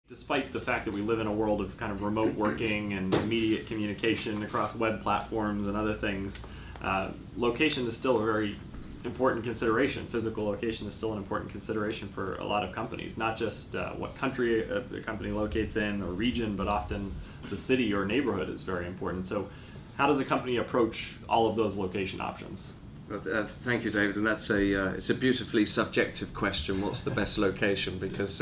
Despite the fact that we live in a world of kind of remote working and immediate communication across web platforms and other things, location is still a very important consideration. Physical location is still an important consideration for a lot of companies, not just what country the company locates in or region, but often the city or neighborhood is very important. So how does a company approach all of those location options? Thank you, David, and that's it's a beautifully subjective question. What's the best location? Because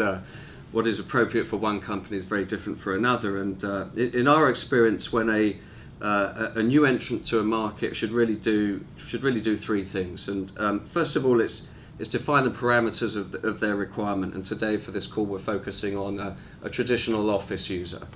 what is appropriate for one company is very different for another. And in our experience, when a new entrant to a market should really do three things. And first of all, it's define the parameters of their requirement. And today, for this call, we're focusing on a traditional office user.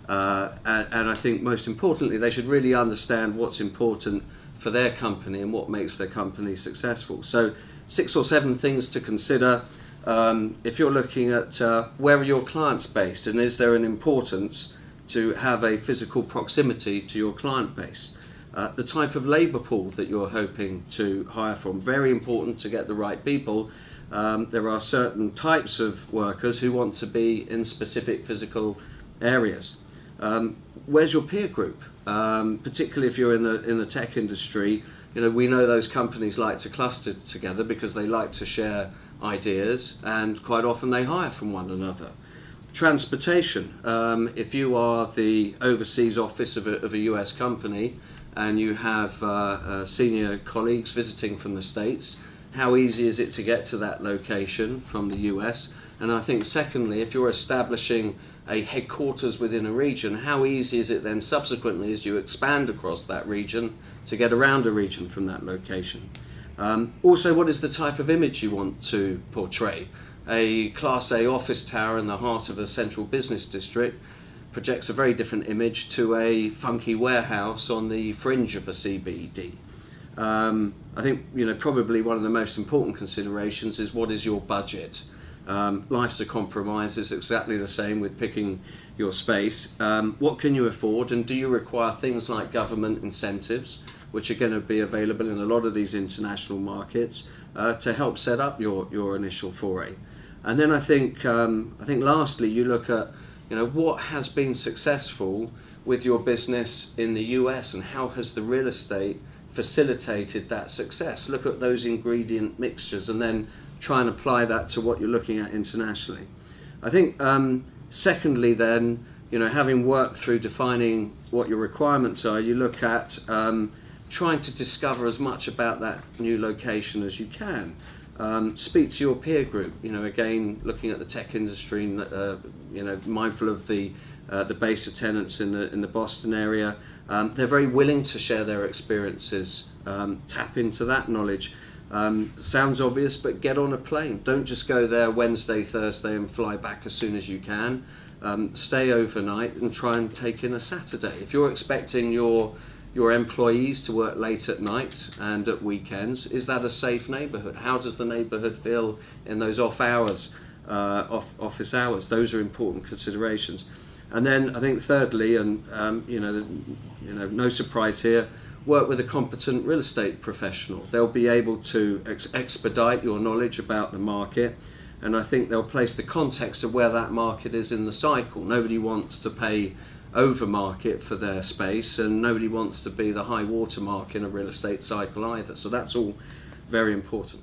And I think most importantly, they should really understand what's important for their company and what makes their company successful. So 6 or 7 things to consider. If you're looking at where are your clients based, and is there an importance to have a physical proximity to your client base? The type of labour pool that you're hoping to hire from, very important to get the right people. There are certain types of workers who want to be in specific physical areas. Where's your peer group? Particularly if you're in the tech industry, we know those companies like to cluster together because they like to share ideas, and quite often they hire from one another. Transportation. If you are the overseas office of a US company and you have senior colleagues visiting from the States, how easy is it to get to that location from the US? And I think secondly, if you're establishing a headquarters within a region, how easy is it then subsequently as you expand across that region to get around a region from that location? Also, what is the type of image you want to portray? A Class A office tower in the heart of a central business district projects a very different image to a funky warehouse on the fringe of a CBD. I think probably one of the most important considerations is what is your budget. Life's a compromise. It's exactly the same with picking your space. What can you afford, and do you require things like government incentives, which are going to be available in a lot of these international markets, to help set up your initial foray? And then I think lastly, you look at what has been successful with your business in the US, and how has the real estate facilitated that success. Look at those ingredient mixtures and then try and apply that to what you're looking at internationally. I think secondly then, having worked through defining what your requirements are, you look at trying to discover as much about that new location as you can. Speak to your peer group, again, looking at the tech industry, mindful of the base of tenants in the Boston area. They're very willing to share their experiences, tap into that knowledge. Sounds obvious, but get on a plane. Don't just go there Wednesday, Thursday and fly back as soon as you can. Stay overnight and try and take in a Saturday. If you're expecting your employees to work late at night and at weekends, is that a safe neighbourhood? How does the neighbourhood feel in those office hours? Those are important considerations. And then I think thirdly, and no surprise here, work with a competent real estate professional. They'll be able to expedite your knowledge about the market, and I think they'll place the context of where that market is in the cycle. Nobody wants to pay over market for their space, and nobody wants to be the high water mark in a real estate cycle either. So that's all very important.